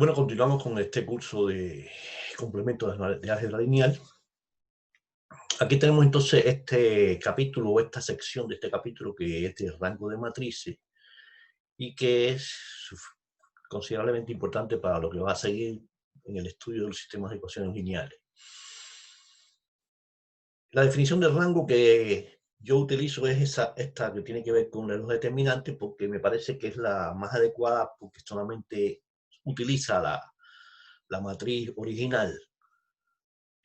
Bueno, continuamos con este curso de complemento de álgebra lineal. Aquí tenemos entonces este capítulo o esta sección de este capítulo que es de rango de matrices y que es considerablemente importante para lo que va a seguir en el estudio de los sistemas de ecuaciones lineales. La definición de rango que yo utilizo es esta que tiene que ver con los determinantes, porque me parece que es la más adecuada, porque solamente utiliza la matriz original.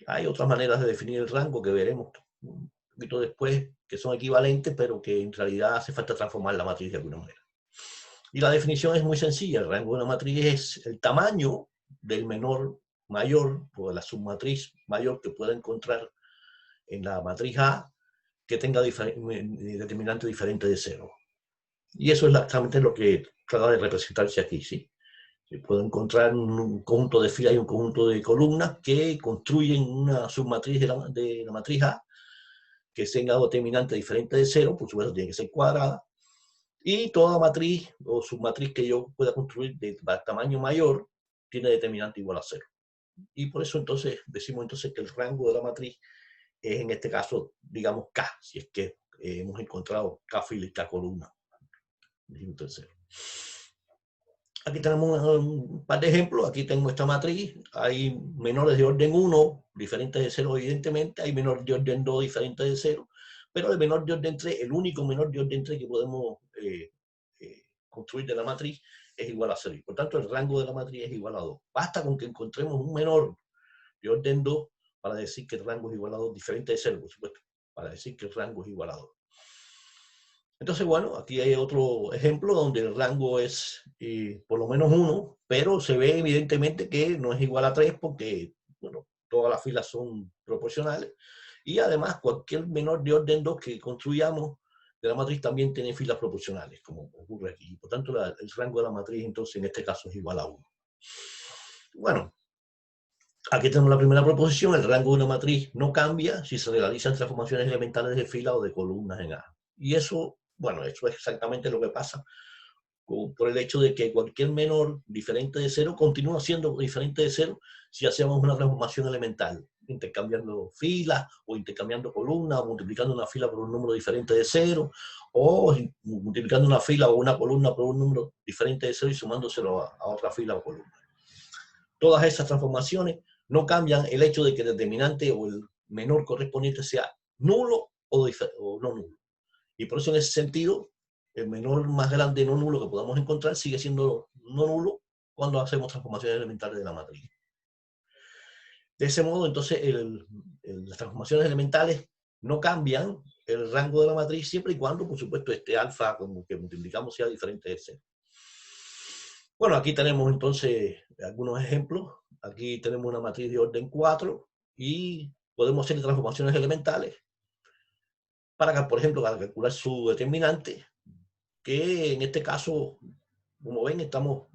Hay otras maneras de definir el rango que veremos un poquito después, que son equivalentes, pero que en realidad hace falta transformar la matriz de alguna manera. Y la definición es muy sencilla. El rango de una matriz es el tamaño del menor mayor, o de la submatriz mayor que pueda encontrar en la matriz A, que tenga determinante diferente de cero. Y eso es exactamente lo que trata de representarse aquí, ¿sí? Se puede encontrar un conjunto de filas y un conjunto de columnas que construyen una submatriz de la matriz A que tenga determinante diferente de cero, por supuesto tiene que ser cuadrada, y toda matriz o submatriz que yo pueda construir de tamaño mayor tiene determinante igual a cero. Y por eso entonces decimos entonces que el rango de la matriz es en este caso, digamos, K, si es que hemos encontrado K fila y K columna. Aquí tenemos un par de ejemplos. Aquí tengo esta matriz. Hay menores de orden 1, diferentes de 0, evidentemente. Hay menores de orden 2, diferentes de 0. Pero el menor de orden 3, el único menor de orden 3 que podemos construir de la matriz es igual a 0. Y por tanto, el rango de la matriz es igual a 2. Basta con que encontremos un menor de orden 2 para decir que el rango es igual a 2, diferente de 0, por supuesto, para decir que el rango es igual a 2. Entonces, bueno, aquí hay otro ejemplo donde el rango es por lo menos 1, pero se ve evidentemente que no es igual a 3 porque, bueno, todas las filas son proporcionales. Y además, cualquier menor de orden 2 que construyamos de la matriz también tiene filas proporcionales, como ocurre aquí. Por tanto, el rango de la matriz, entonces, en este caso es igual a 1. Bueno, aquí tenemos la primera proposición. El rango de una matriz no cambia si se realizan transformaciones elementales de fila o de columnas en A. Y eso, bueno, eso es exactamente lo que pasa por el hecho de que cualquier menor diferente de 0 continúa siendo diferente de 0 si hacemos una transformación elemental, intercambiando filas o intercambiando columnas, o multiplicando una fila por un número diferente de 0, o multiplicando una fila o una columna por un número diferente de 0 y sumándoselo a otra fila o columna. Todas esas transformaciones no cambian el hecho de que el determinante o el menor correspondiente sea nulo o no nulo. Y por eso en ese sentido, el menor más grande no nulo que podamos encontrar sigue siendo no nulo cuando hacemos transformaciones elementales de la matriz. De ese modo, entonces, las transformaciones elementales no cambian el rango de la matriz siempre y cuando, por supuesto, este alfa como que multiplicamos sea diferente de 0. Bueno, aquí tenemos entonces algunos ejemplos. Aquí tenemos una matriz de orden 4 y podemos hacer transformaciones elementales para, por ejemplo, para calcular su determinante, que en este caso, como ven, estamos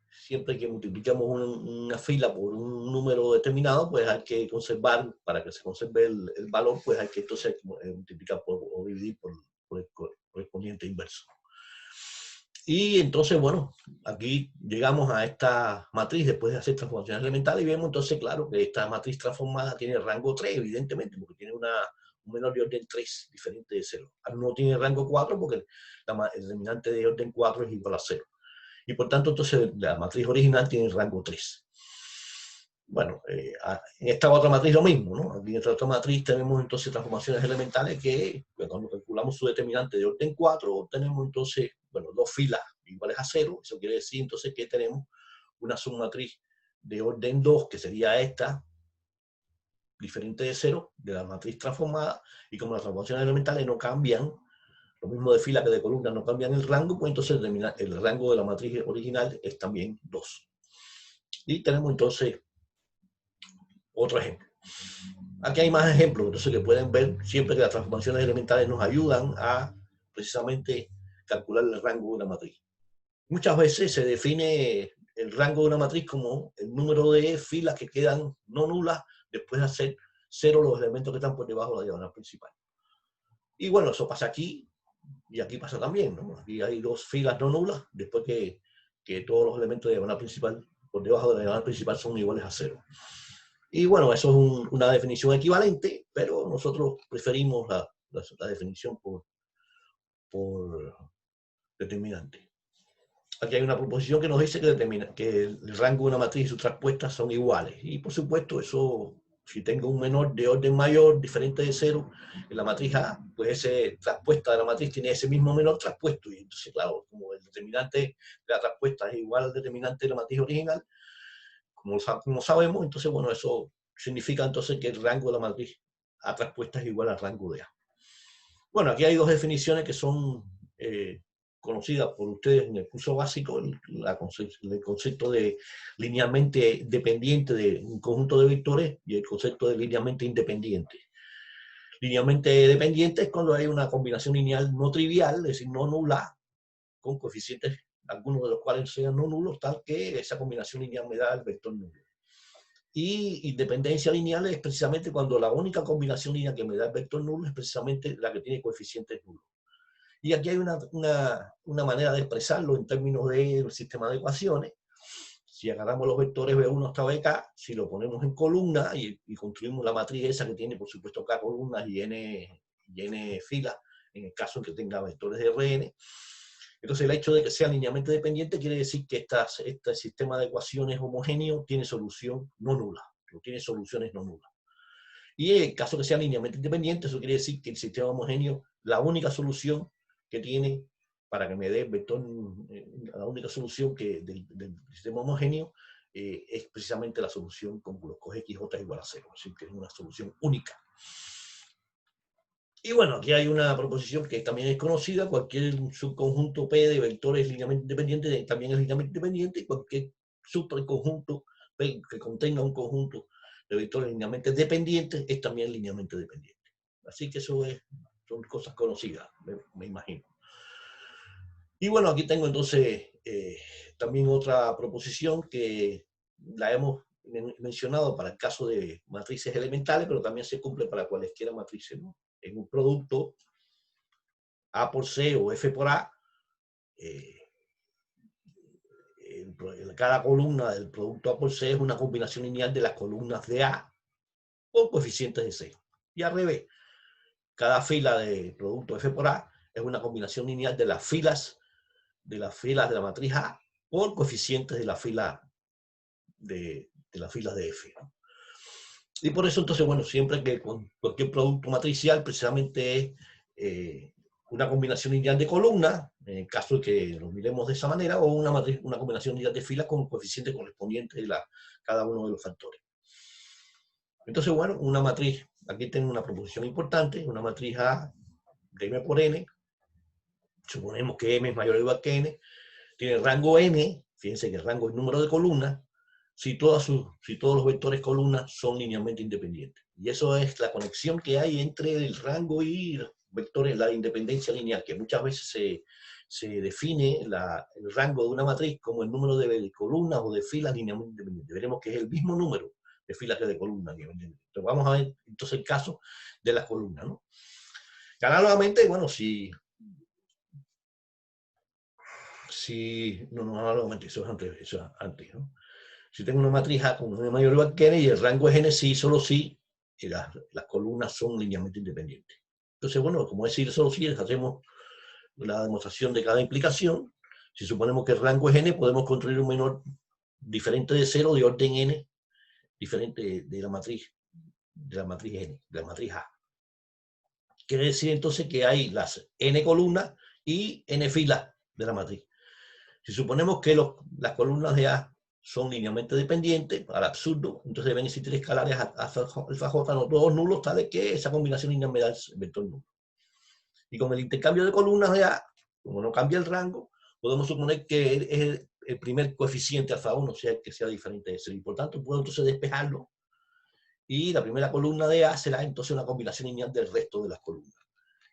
siempre que multiplicamos una fila por un número determinado, pues hay que conservar, para que se conserve el valor, pues hay que entonces multiplicar o dividir por el correspondiente inverso. Y entonces, bueno, aquí llegamos a esta matriz después de hacer transformaciones elementales y vemos entonces, claro, que esta matriz transformada tiene rango 3, evidentemente, porque tiene un menor de orden 3 diferente de 0. No tiene rango 4 porque el determinante de orden 4 es igual a 0. Y por tanto, entonces, la matriz original tiene rango 3. Bueno, en esta otra matriz lo mismo, ¿no? Aquí en esta otra matriz tenemos entonces transformaciones elementales que, cuando calculamos su determinante de orden 4, tenemos entonces, bueno, dos filas iguales a 0. Eso quiere decir entonces que tenemos una submatriz de orden 2, que sería esta, diferente de 0, de la matriz transformada, y como las transformaciones elementales no cambian, lo mismo de fila que de columna, no cambian el rango, pues entonces el rango de la matriz original es también 2. Y tenemos entonces otro ejemplo. Aquí hay más ejemplos, entonces que pueden ver siempre que las transformaciones elementales nos ayudan a precisamente calcular el rango de una matriz. Muchas veces se define el rango de una matriz como el número de filas que quedan no nulas después de hacer 0 los elementos que están por debajo de la diagonal principal. Y bueno, eso pasa aquí y aquí pasa también, ¿no? Aquí hay dos filas no nulas después que que todos los elementos de diagonal principal por debajo de la diagonal principal son iguales a 0. Y bueno, eso es una definición equivalente, pero nosotros preferimos la definición por determinante. Aquí hay una proposición que nos dice que el rango de una matriz y sus traspuestas son iguales. Y por supuesto, eso, si tengo un menor de orden mayor, diferente de 0, en la matriz A, pues ese traspuesta de la matriz tiene ese mismo menor traspuesto. Y entonces, claro, como el determinante de la traspuesta es igual al determinante de la matriz original, como sabemos, entonces, bueno, eso significa entonces que el rango de la matriz A traspuesta es igual al rango de A. Bueno, aquí hay dos definiciones que son conocidas por ustedes en el curso básico, el concepto de linealmente dependiente de un conjunto de vectores y el concepto de linealmente independiente. Linealmente dependiente es cuando hay una combinación lineal no trivial, es decir, no nula, con coeficientes, algunos de los cuales sean no nulos, tal que esa combinación lineal me da el vector nulo. Y independencia lineal es precisamente cuando la única combinación lineal que me da el vector nulo es precisamente la que tiene coeficientes nulos. Y aquí hay una manera de expresarlo en términos del sistema de ecuaciones. Si agarramos los vectores B1 hasta BK, si lo ponemos en columna y construimos la matriz esa que tiene, por supuesto, K columnas y N filas, en el caso en que tenga vectores de Rn, entonces el hecho de que sea linealmente dependiente quiere decir que este sistema de ecuaciones homogéneo tiene solución no nula, o tiene soluciones no nulas. Y en el caso que sea linealmente independiente, eso quiere decir que el sistema homogéneo, la única solución que tiene para que me dé el vector, la única solución del sistema homogéneo es precisamente la solución con los cos x, j igual a 0, es decir, que es una solución única. Y bueno, aquí hay una proposición que también es conocida: cualquier subconjunto P de vectores linealmente independientes también es linealmente independiente, y cualquier subconjunto P que contenga un conjunto de vectores linealmente dependientes es también linealmente dependiente. Así que eso son cosas conocidas, me imagino. Y bueno, aquí tengo entonces también otra proposición que la hemos mencionado para el caso de matrices elementales, pero también se cumple para cualesquiera matrices, ¿no? En un producto A por C o F por A, cada columna del producto A por C es una combinación lineal de las columnas de A por coeficientes de C. Y al revés, cada fila de producto F por A es una combinación lineal de las filas de la matriz A por coeficientes de la fila de las filas de F, ¿no? Y por eso, entonces, bueno, siempre que con cualquier producto matricial precisamente es una combinación lineal de columnas, en el caso de que lo miremos de esa manera, o una combinación lineal de filas con coeficientes correspondientes de cada uno de los factores. Entonces, bueno, una matriz, aquí tengo una proposición importante, una matriz A de M por N, suponemos que M es mayor o igual que N, tiene rango N, fíjense que el rango es número de columnas, si todos los vectores columnas son linealmente independientes. Y eso es la conexión que hay entre el rango y los vectores, la independencia lineal, que muchas veces se define el rango de una matriz como el número de columnas o de filas linealmente independientes. Veremos que es el mismo número de filas que de columnas. Entonces vamos a ver entonces el caso de las columnas, ¿no? Análogamente, bueno, análogamente, eso es antes, ¿no? Si tengo una matriz A con una mayor o igual que N y el rango es N, sí, solo sí, y las columnas son linealmente independientes. Entonces, bueno, como decir solo sí, hacemos la demostración de cada implicación. Si suponemos que el rango es N, podemos construir un menor diferente de 0 de orden N, diferente de la matriz N, de la matriz A. Quiere decir entonces que hay las N columnas y N filas de la matriz. Si suponemos que las columnas de A son linealmente dependientes, al absurdo, entonces deben existir escalares alfa j, no todos nulos, tales que esa combinación lineal me da el vector nulo. Y con el intercambio de columnas de A, como no cambia el rango, podemos suponer que es el primer coeficiente alfa 1, o sea, que sea diferente de 0. Y por tanto, puedo entonces despejarlo. Y la primera columna de A será entonces una combinación lineal del resto de las columnas.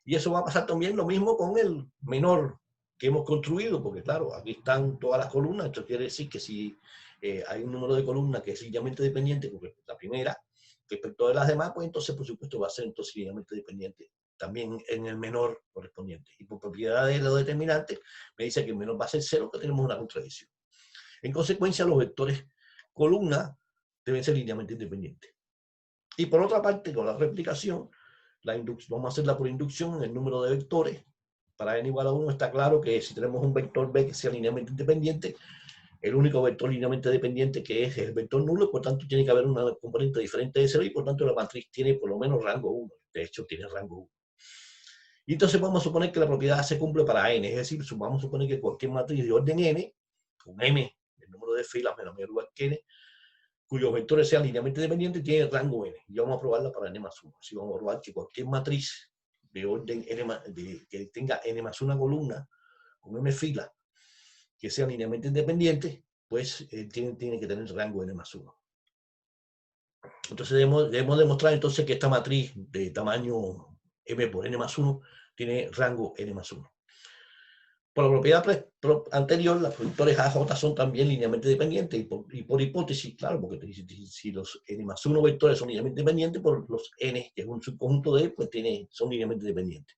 Y eso va a pasar también lo mismo con el menor que hemos construido, porque claro, aquí están todas las columnas. Esto quiere decir que si hay un número de columnas que es linealmente dependiente, porque la primera, respecto de las demás, pues entonces, por supuesto, va a ser entonces linealmente dependiente también en el menor correspondiente. Y por propiedad de los determinantes, me dice que el menor va a ser 0, que tenemos una contradicción. En consecuencia, los vectores columna deben ser linealmente independientes. Y por otra parte, con la replicación, vamos a hacerla por inducción en el número de vectores. Para n igual a 1 está claro que si tenemos un vector b que sea linealmente independiente, el único vector linealmente dependiente que es el vector nulo, por tanto tiene que haber una componente diferente de 0 y por tanto la matriz tiene por lo menos rango 1. De hecho, tiene rango 1. Y entonces vamos a suponer que la propiedad se cumple para n, es decir, vamos a suponer que cualquier matriz de orden n, con m, el número de filas menos m igual que n, cuyos vectores sean linealmente dependientes, tiene rango n. Y vamos a probarla para n más 1. Así vamos a probar que cualquier matriz de orden n, que tenga n más 1 columna, con m filas, que sea linealmente independiente, pues tiene que tener rango n más 1. Entonces debemos demostrar entonces que esta matriz de tamaño m por n más 1 tiene rango n más 1. Por la propiedad anterior, los vectores a, j son también linealmente dependientes y por hipótesis, claro, porque si los n más 1 vectores son linealmente dependientes, por los n, que es un subconjunto de, pues son linealmente dependientes.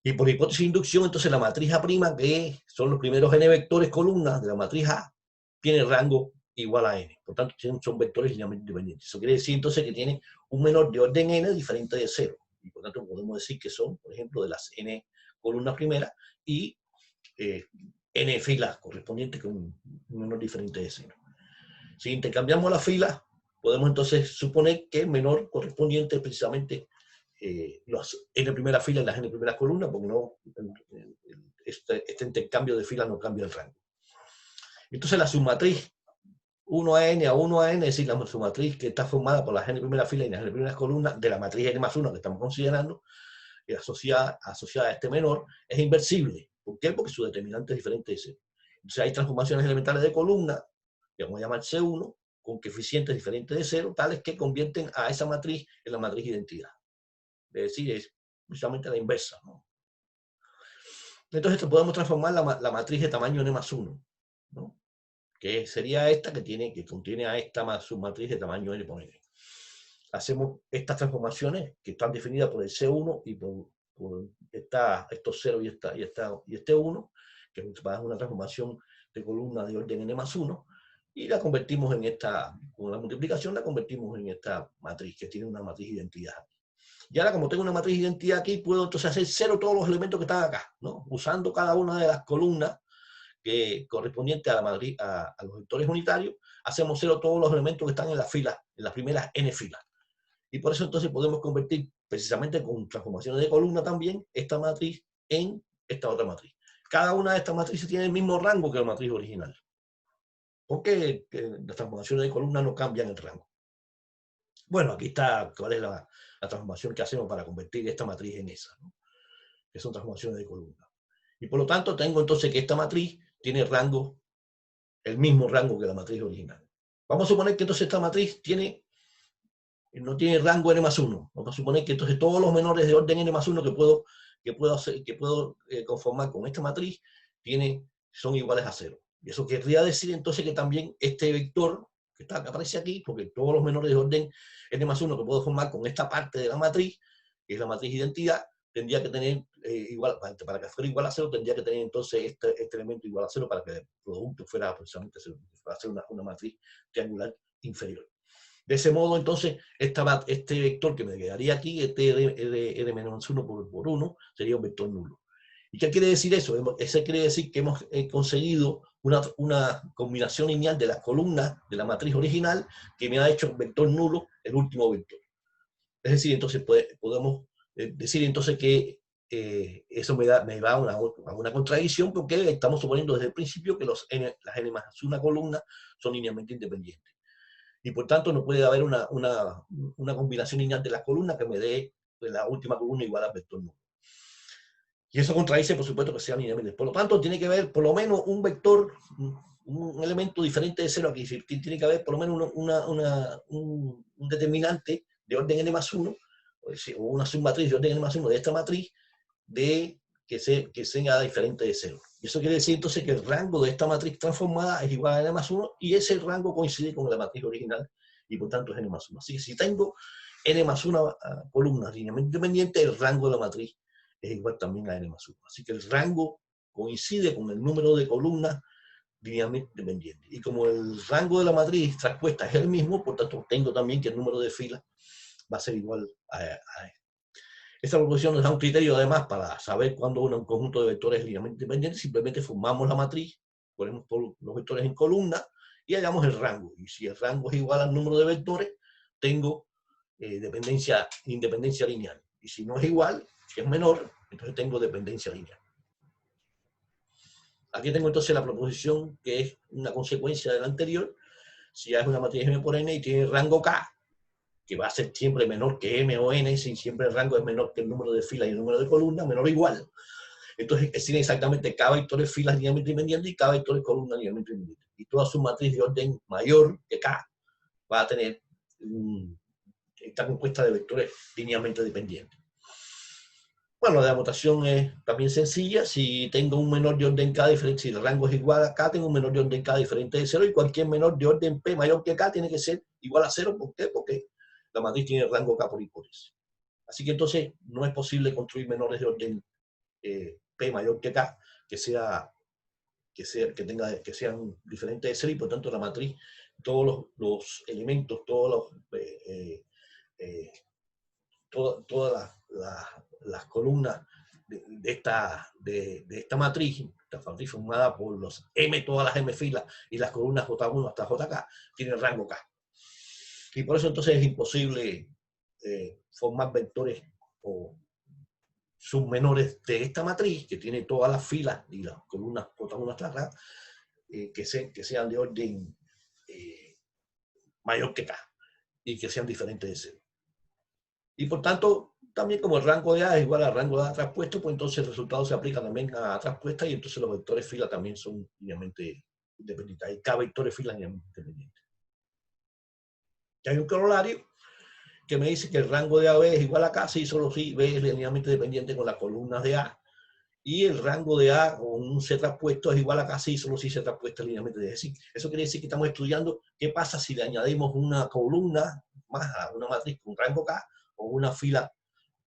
Y por hipótesis de inducción, entonces la matriz A', que son los primeros n vectores columnas de la matriz A, tiene rango igual a n. Por tanto, son vectores linealmente independientes. Eso quiere decir entonces que tiene un menor de orden n diferente de 0. Y por tanto, podemos decir que son, por ejemplo, de las n columnas primeras y n filas correspondientes con un menor diferente de 0. Si intercambiamos las filas, podemos entonces suponer que el menor correspondiente es precisamente las n primeras filas y las n primeras columnas, porque no, este intercambio de filas no cambia el rango. Entonces la submatriz 1 a n a 1 a n, es decir, la submatriz que está formada por las n primeras filas y las n primeras columnas de la matriz n más 1 que estamos considerando, asociada a este menor, es inversible. ¿Por qué? Porque su determinante es diferente de 0. Entonces hay transformaciones elementales de columna, que vamos a llamar C1, con coeficientes diferentes de 0, tales que convierten a esa matriz en la matriz identidad. Es decir, es precisamente la inversa, ¿no? Entonces podemos transformar la matriz de tamaño n más 1, ¿no? Que sería esta que contiene a esta submatriz de tamaño n por n. Hacemos estas transformaciones que están definidas por el C1 y por estos 0 y este 1, que es una transformación de columna de orden n más 1, y la convertimos en con la multiplicación la convertimos en esta matriz, que tiene una matriz identidad. Y ahora, como tengo una matriz identidad aquí, puedo entonces hacer 0 todos los elementos que están acá, ¿no? Usando cada una de las columnas correspondientes a la matriz, a los vectores unitarios, hacemos 0 todos los elementos que están en las filas, en las primeras n filas. Y por eso entonces podemos convertir precisamente con transformaciones de columna también esta matriz en esta otra matriz. Cada una de estas matrices tiene el mismo rango que la matriz original. Porque las transformaciones de columna no cambian el rango. Bueno, aquí está cuál es la transformación que hacemos para convertir esta matriz en esa, ¿no? Que son transformaciones de columna. Y por lo tanto tengo entonces que esta matriz tiene rango, el mismo rango que la matriz original. Vamos a suponer que entonces esta matriz no tiene rango n más 1. Vamos a suponer que entonces todos los menores de orden n más 1 que puedo conformar con esta matriz son iguales a 0. Y eso querría decir entonces que también este vector que aparece aquí, porque todos los menores de orden n más 1 que puedo formar con esta parte de la matriz, que es la matriz identidad, tendría que tener para que fuera igual a 0, tendría que tener entonces este elemento igual a 0 para que el producto fuera precisamente 0, para hacer una matriz triangular inferior. De ese modo, entonces, este vector que me quedaría aquí, este r menos 1 por 1, sería un vector nulo. ¿Y qué quiere decir eso? Eso quiere decir que hemos conseguido una combinación lineal de las columnas de la matriz original que me ha hecho un vector nulo, el último vector. Es decir, entonces podemos decir entonces que eso me va a una contradicción, porque estamos suponiendo desde el principio que las n más 1 columna son linealmente independientes. Y por tanto no puede haber una combinación lineal de las columnas que me dé la última columna igual al vector nulo. Y eso contradice, por supuesto, que sea linealmente. Por lo tanto, tiene que haber por lo menos un vector, un elemento diferente de 0 aquí. Tiene que haber por lo menos un determinante de orden n más 1, o una submatriz de orden n más 1 de esta matriz, que sea diferente de 0. Y eso quiere decir entonces que el rango de esta matriz transformada es igual a n más 1, y ese rango coincide con la matriz original, y por tanto es n más 1. Así que si tengo n más 1 columnas linealmente independientes, el rango de la matriz es igual también a n más 1. Así que el rango coincide con el número de columnas linealmente dependiente. Y como el rango de la matriz traspuesta es el mismo, por tanto, tengo también que el número de filas va a ser igual a esto. Esta proposición nos da un criterio además para saber cuándo un conjunto de vectores es linealmente dependiente. Simplemente formamos la matriz, ponemos todos los vectores en columna y hallamos el rango. Y si el rango es igual al número de vectores, tengo independencia lineal. Y si no es igual, si es menor, entonces tengo dependencia lineal. Aquí tengo entonces la proposición que es una consecuencia de la anterior. Si ya es una matriz M por N y tiene rango K, que va a ser siempre menor que M o N, si siempre el rango es menor que el número de filas y el número de columnas, menor o igual. Entonces tiene exactamente K vectores filas linealmente independientes y K vectores columnas linealmente independientes. Y toda su matriz de orden mayor que K va a tener esta compuesta de vectores linealmente dependientes. Bueno, la demostración es también sencilla. Si tengo un menor de orden K diferente, si el rango es igual a K, tengo un menor de orden K diferente de 0 y cualquier menor de orden P mayor que K tiene que ser igual a 0. ¿Por qué? Porque la matriz tiene rango K por hipótesis. Así que entonces no es posible construir menores de orden P mayor que K que sean diferentes de 0 y por tanto la matriz, todos los elementos, todas las columnas de esta matriz formada por los M, todas las M filas y las columnas J1 hasta JK, tienen rango K. Y por eso entonces es imposible formar vectores o submenores de esta matriz, que tiene todas las filas y las columnas J1 hasta acá, que sean de orden mayor que K y que sean diferentes de 0. Y por tanto, también como el rango de A es igual al rango de A traspuesto, pues entonces el resultado se aplica también a A traspuesta y entonces los vectores fila también son linealmente independientes. Hay K vectores fila linealmente independientes. Y hay un corolario que me dice que el rango de AB es igual a K si solo si B es linealmente dependiente con las columnas de A. Y el rango de A con un C traspuesto es igual a K si solo si C traspuesto es linealmente dependiente. Eso quiere decir que estamos estudiando qué pasa si le añadimos una columna más a una matriz con rango K o una fila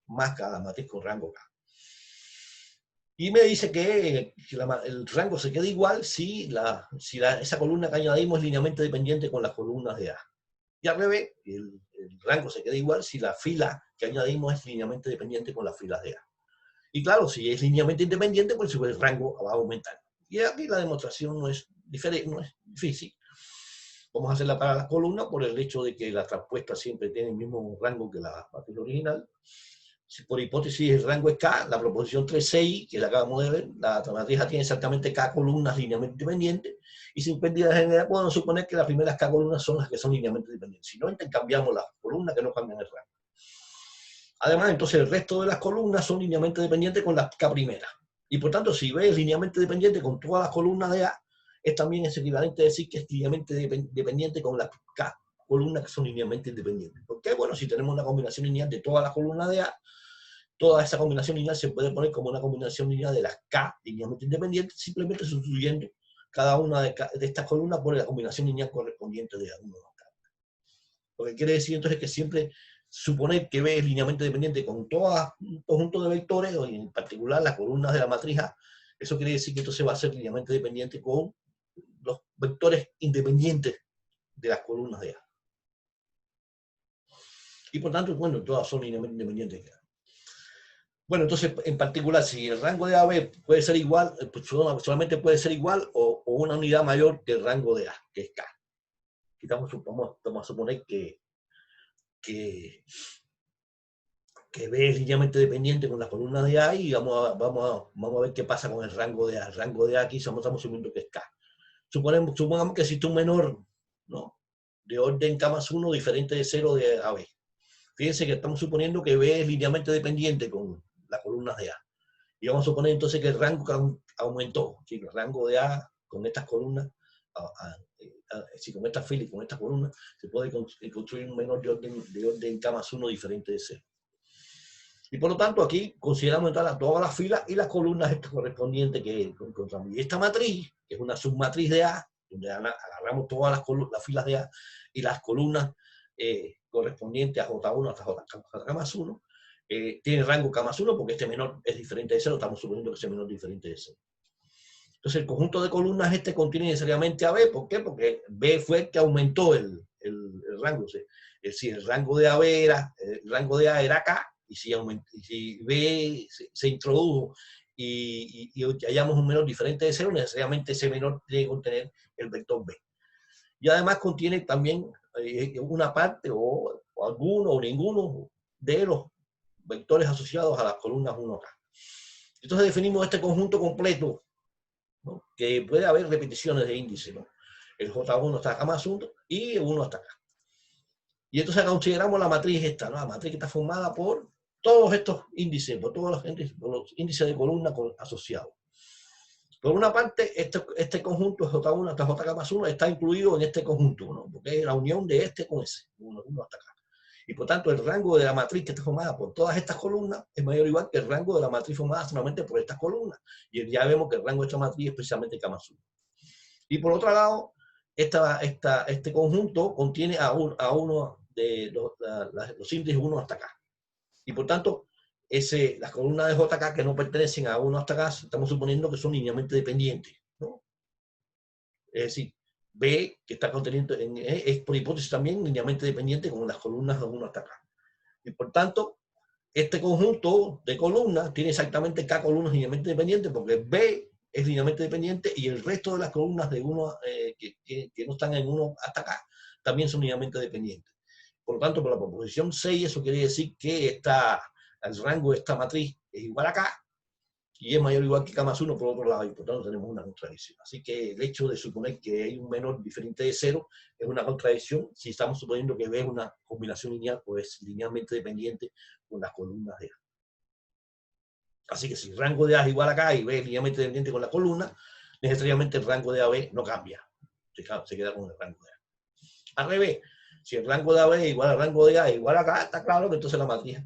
más que a la matriz con rango K. Y me dice que el rango se queda igual si esa columna que añadimos es linealmente dependiente con las columnas de A. Y al revés, el rango se queda igual si la fila que añadimos es linealmente dependiente con las filas de A. Y claro, si es linealmente independiente, pues el rango va a aumentar. Y aquí la demostración no es difícil. Vamos a hacerla para las columnas por el hecho de que la traspuesta siempre tiene el mismo rango que la matriz original. Si por hipótesis el rango es K, la proposición 3.6, que la acabamos de ver, la matriz tiene exactamente K columnas linealmente dependientes, y sin pérdida de general podemos suponer que las primeras K columnas son las que son linealmente dependientes. Si no, intercambiamos las columnas que no cambian el rango. Además, entonces el resto de las columnas son linealmente dependientes con las K primeras. Y por tanto, si B es linealmente dependiente con todas las columnas de A, también es equivalente a decir que es linealmente dependiente con las K columnas que son linealmente independientes. ¿Por qué? Bueno, si tenemos una combinación lineal de todas las columnas de A, toda esa combinación lineal se puede poner como una combinación lineal de las K linealmente independientes, simplemente sustituyendo cada una de estas columnas por la combinación lineal correspondiente de uno de los K. Lo que quiere decir entonces que siempre suponer que B es linealmente dependiente con todo un conjunto de vectores, o en particular las columnas de la matriz A, eso quiere decir que entonces va a ser linealmente dependiente con los vectores independientes de las columnas de A. Y por tanto, bueno, todas son linealmente independientes. Bueno, entonces, en particular, si el rango de AB puede ser igual, pues solamente puede ser igual o una unidad mayor que el rango de A, que es K. Y vamos a suponer que B es linealmente dependiente con las columnas de A y vamos a ver qué pasa con el rango de A. El rango de A aquí estamos asumiendo que es K. Supongamos que existe un menor, ¿no?, de orden K más 1 diferente de 0 de AB. Fíjense que estamos suponiendo que B es linealmente dependiente con las columnas de A. Y vamos a suponer entonces que el rango aumentó. ¿Sí? El rango de A con estas columnas, con estas filas y con estas columnas, se puede construir un menor de orden K más 1 diferente de 0. Y por lo tanto aquí consideramos todas las filas y las columnas correspondientes que encontramos. Y esta matriz, que es una submatriz de A, donde agarramos todas las filas de A y las columnas correspondientes a J1 hasta JK más 1, tiene rango K más 1 porque este menor es diferente de 0, estamos suponiendo que ese menor es diferente de 0. Entonces el conjunto de columnas este contiene necesariamente a B. ¿Por qué? Porque B fue el que aumentó el rango. Es decir, el rango de AB era, el rango de A era K, y si B se introdujo y hallamos un menor diferente de 0, necesariamente ese menor tiene que contener el vector B. Y además contiene también una parte o alguno o ninguno de los vectores asociados a las columnas 1K. Entonces definimos este conjunto completo, ¿no? Que puede haber repeticiones de índice, ¿no? El J1 hasta K más 1 y el 1 hasta K. Y entonces consideramos la matriz esta, ¿no? La matriz que está formada por todos estos índices, por todos los índices de columna asociados. Por una parte, este conjunto J1 hasta JK más 1 está incluido en este conjunto, ¿no? Porque es la unión de este con ese, 1 hasta acá. Y por tanto, el rango de la matriz que está formada por todas estas columnas es mayor o igual que el rango de la matriz formada solamente por estas columnas. Y ya vemos que el rango de esta matriz es precisamente K más 1. Y por otro lado, este conjunto contiene a uno de los índices 1 hasta acá. Y por tanto, las columnas de JK que no pertenecen a 1 hasta acá, estamos suponiendo que son linealmente dependientes, ¿no? Es decir, B, que está conteniendo, es por hipótesis también linealmente dependiente con las columnas de 1 hasta acá. Y por tanto, este conjunto de columnas tiene exactamente K columnas linealmente dependientes, porque B es linealmente dependiente y el resto de las columnas de 1 que no están en 1 hasta acá también son linealmente dependientes. Por lo tanto, por la proposición 6, eso quiere decir que el rango de esta matriz es igual a K y es mayor o igual que K más 1 por otro lado, y por tanto tenemos una contradicción. Así que el hecho de suponer que hay un menor diferente de 0 es una contradicción si estamos suponiendo que B es una combinación lineal, pues es linealmente dependiente con las columnas de A. Así que si el rango de A es igual a K y B es linealmente dependiente con la columna, necesariamente el rango de AB no cambia. Se queda con el rango de A. Al revés, si el rango de AB es igual al rango de A es igual a K, está claro que entonces la matriz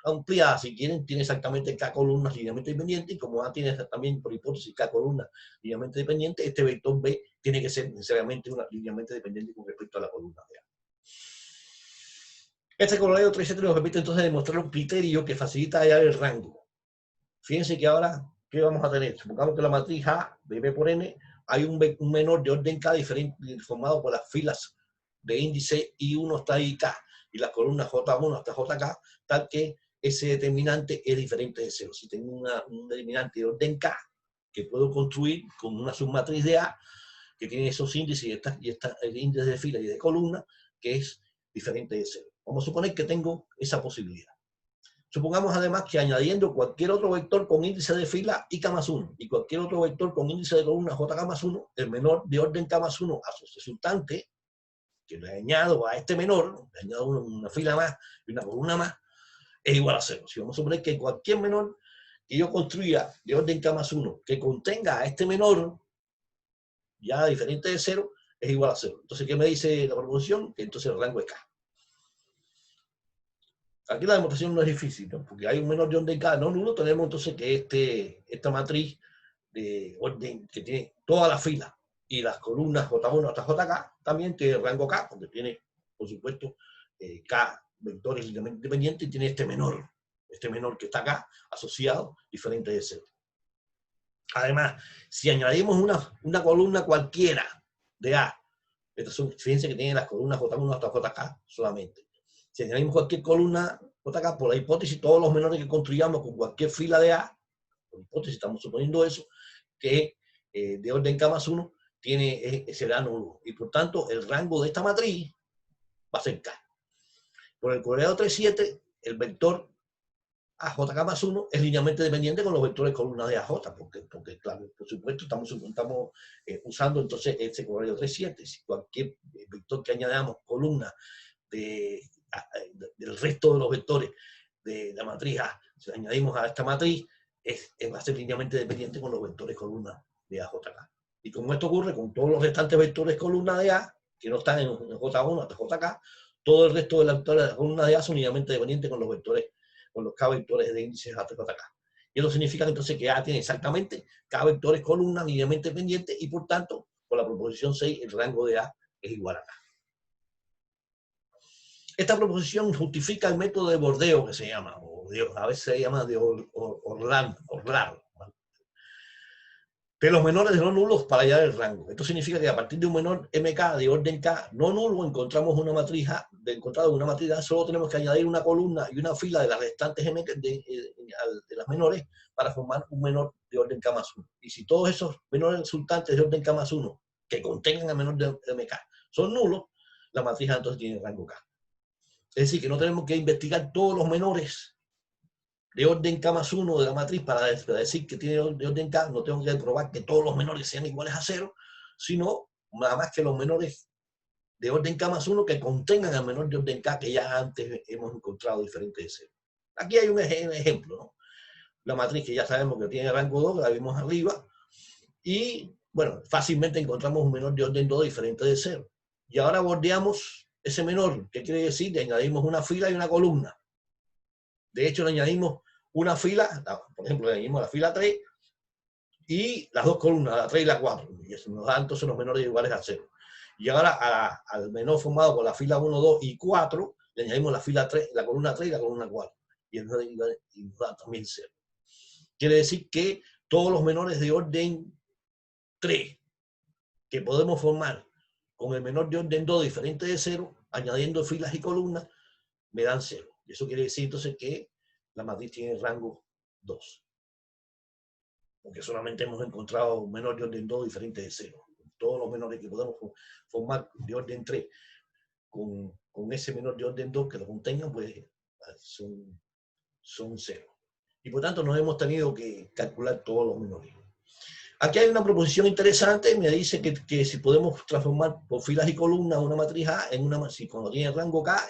ampliada, si quieren, tiene exactamente K columnas linealmente dependientes, y como A tiene también por hipótesis K columnas linealmente dependientes, este vector B tiene que ser necesariamente una linealmente dependiente con respecto a la columna de A. Este corolario 3.7 nos permite entonces demostrar un criterio que facilita hallar el rango. Fíjense que ahora, ¿qué vamos a tener? Supongamos que la matriz A de B por N hay un menor de orden K diferente, formado por las filas de índice I1 hasta IK y las columnas J1 hasta JK, tal que ese determinante es diferente de 0. Si tengo un determinante de orden K que puedo construir con una submatriz de A que tiene esos índices y el índice de fila y de columna que es diferente de 0. Vamos a suponer que tengo esa posibilidad. Supongamos además que añadiendo cualquier otro vector con índice de fila IK más 1 y cualquier otro vector con índice de columna JK más 1, el menor de orden K más 1 a su resultante, que le añado a este menor, le añado una fila más y una columna más, es igual a 0. Si vamos a suponer que cualquier menor que yo construya de orden K más 1 que contenga a este menor, ya diferente de 0, es igual a 0. Entonces, ¿qué me dice la proposición? Que entonces el rango es K. Aquí la demostración no es difícil, ¿no? Porque hay un menor de orden K no nulo, tenemos entonces que esta matriz de orden que tiene toda la fila y las columnas J1 hasta JK también tiene rango K, porque tiene, por supuesto, K vectores linealmente independientes y tiene este menor que está acá asociado, diferente de 0. Además, si añadimos una columna cualquiera de A, fíjense que tiene las columnas J1 hasta JK solamente. Si añadimos cualquier columna JK, por la hipótesis, todos los menores que construyamos con cualquier fila de A, por hipótesis estamos suponiendo eso, que de orden K más 1 será nulo. Y por tanto, el rango de esta matriz va a ser K. Por el corolario 3.7, el vector AJK más 1 es linealmente dependiente con los vectores columna de AJ, porque claro, por supuesto, estamos usando entonces este corolario 3.7. Si cualquier vector que añadamos columna del resto de los vectores de la matriz A, si añadimos a esta matriz, va a ser linealmente dependiente con los vectores columna de AJK. Y como esto ocurre con todos los restantes vectores columna de A, que no están en J1 hasta JK, todo el resto de las vectores de columna de A son linealmente dependientes con los K vectores de índices hasta JK. Y eso significa entonces que A tiene exactamente K vectores columna linealmente dependientes y por tanto, por la proposición 6, el rango de A es igual a K. Esta proposición justifica el método de bordeo que se llama, a veces se llama de Orlar. de los menores de no nulos para hallar el rango. Esto significa que a partir de un menor MK de orden K no nulo encontramos una matriz A, encontrado una matriz A, solo tenemos que añadir una columna y una fila de las restantes MK de las menores para formar un menor de orden K más 1. Y si todos esos menores resultantes de orden K más 1 que contengan a menor de MK son nulos, la matriz A entonces tiene rango K. Es decir, que no tenemos que investigar todos los menores de orden K más 1 de la matriz para decir que tiene de orden K, no tengo que probar que todos los menores sean iguales a 0, sino nada más que los menores de orden K más 1 que contengan al menor de orden K que ya antes hemos encontrado diferente de 0. Aquí hay un ejemplo, ¿no? La matriz que ya sabemos que tiene rango 2, que la vimos arriba, y bueno, fácilmente encontramos un menor de orden 2 diferente de 0. Y ahora bordeamos ese menor, ¿qué quiere decir? Le añadimos una fila y una columna. De hecho, le añadimos una fila, por ejemplo, le añadimos la fila 3 y las dos columnas, la 3 y la 4. Y eso nos da entonces los menores iguales a 0. Y ahora al menor formado por la fila 1, 2 y 4, le añadimos la fila 3, la columna 3 y la columna 4. Y nos da también 0. Quiere decir que todos los menores de orden 3 que podemos formar con el menor de orden 2 diferente de 0, añadiendo filas y columnas, me dan 0. Y eso quiere decir entonces que la matriz tiene rango 2. Porque solamente hemos encontrado un menor de orden 2 diferente de 0. Todos los menores que podemos formar de orden 3 con ese menor de orden 2 que lo contengan, pues son 0. Y por tanto no hemos tenido que calcular todos los menores. Aquí hay una proposición interesante, me dice que si podemos transformar por filas y columnas una matriz A en una matriz, cuando tiene rango K,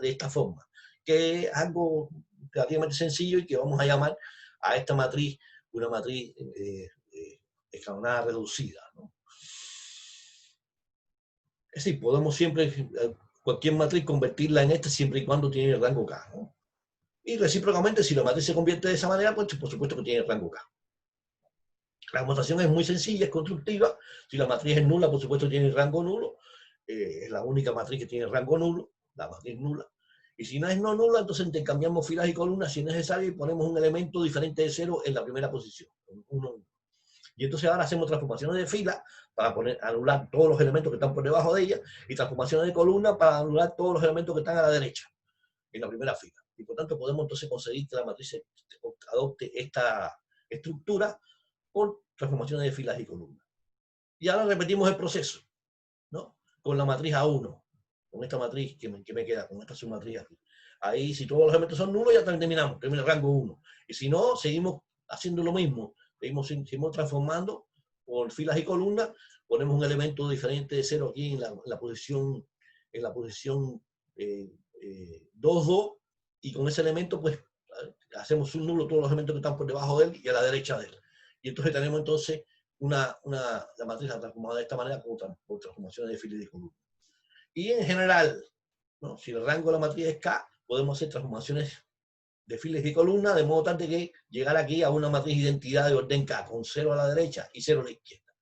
de esta forma, que es algo relativamente sencillo y que vamos a llamar a esta matriz una matriz escalonada reducida, ¿no? Es decir, podemos siempre, cualquier matriz, convertirla en esta siempre y cuando tiene el rango K, ¿no? Y recíprocamente, si la matriz se convierte de esa manera, pues por supuesto que tiene el rango K. La demostración es muy sencilla, es constructiva. Si la matriz es nula, por supuesto tiene rango nulo. Es la única matriz que tiene rango nulo, la matriz nula. Y si no es no nula, entonces intercambiamos filas y columnas si es necesario y ponemos un elemento diferente de 0 en la primera posición. 1, 1. Y entonces ahora hacemos transformaciones de fila para anular todos los elementos que están por debajo de ella y transformaciones de columna para anular todos los elementos que están a la derecha en la primera fila. Y por tanto podemos entonces conseguir que la matriz adopte esta estructura por transformaciones de filas y columnas. Y ahora repetimos el proceso, ¿no? Con la matriz A1, con esta matriz que me queda, con esta submatriz aquí. Ahí, si todos los elementos son nulos, ya terminamos, termina el rango 1. Y si no, seguimos haciendo lo mismo. Seguimos transformando por filas y columnas, ponemos un elemento diferente de 0 aquí en la posición 2, 2, y con ese elemento, pues, hacemos un nulo todos los elementos que están por debajo de él y a la derecha de él. Y entonces tenemos entonces la matriz transformada de esta manera por transformaciones de filas y columnas. Y en general, ¿no? Si el rango de la matriz es K, podemos hacer transformaciones de filas y columnas, de modo tal de que llegar aquí a una matriz identidad de orden K, con 0 a la derecha y 0 a la izquierda.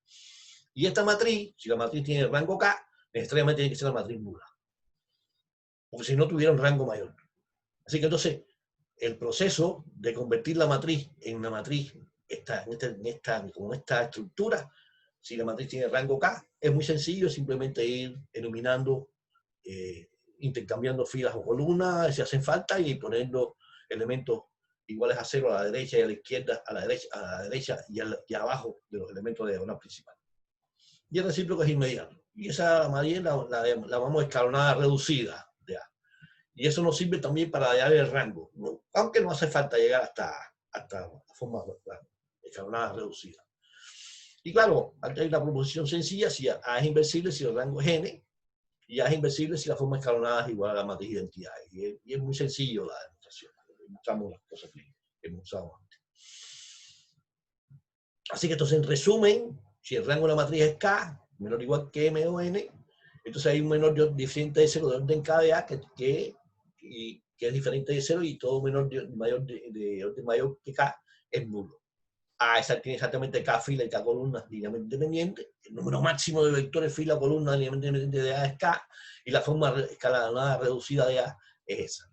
Y esta matriz, si la matriz tiene rango K, necesariamente tiene que ser la matriz nula. Porque si no tuviera un rango mayor. Así que entonces, el proceso de convertir la matriz en una matriz con esta estructura, si la matriz tiene rango K, es muy sencillo, simplemente ir eliminando, intercambiando filas o columnas si hacen falta y poniendo elementos iguales a 0 a la derecha y a la izquierda, a la derecha y abajo de los elementos de diagonal principal. Y el recíproco es inmediato. Y esa matriz la vamos a escalonada reducida. Y eso nos sirve también para hallar el rango, ¿no? Aunque no hace falta llegar hasta la forma escalonada reducida. Y claro, aquí hay una proposición sencilla: si A es inversible si el rango es n, y A es inversible si la forma escalonada es igual a la matriz de identidad. Y es muy sencillo la demostración. Mostramos las cosas que hemos usado antes. Así que entonces, en resumen, si el rango de la matriz es K, menor o igual que M o N, entonces hay un menor diferente de 0 de orden K de A que es diferente de 0, y todo menor de orden mayor que K es nulo. A tiene exactamente K fila y K columnas linealmente independientes. El número máximo de vectores fila o columnas linealmente independientes de A es K, y la forma escalonada reducida de A es esa.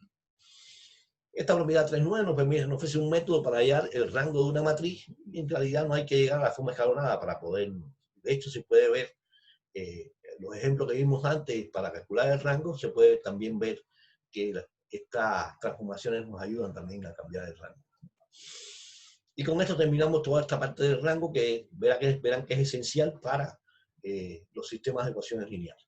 Esta propiedad 3.9 nos ofrece un método para hallar el rango de una matriz y en realidad no hay que llegar a la forma escalonada para poder, de hecho se puede ver los ejemplos que vimos antes para calcular el rango, se puede también ver que estas transformaciones nos ayudan también a cambiar el rango. Y con esto terminamos toda esta parte del rango que verán que es esencial para los sistemas de ecuaciones lineales.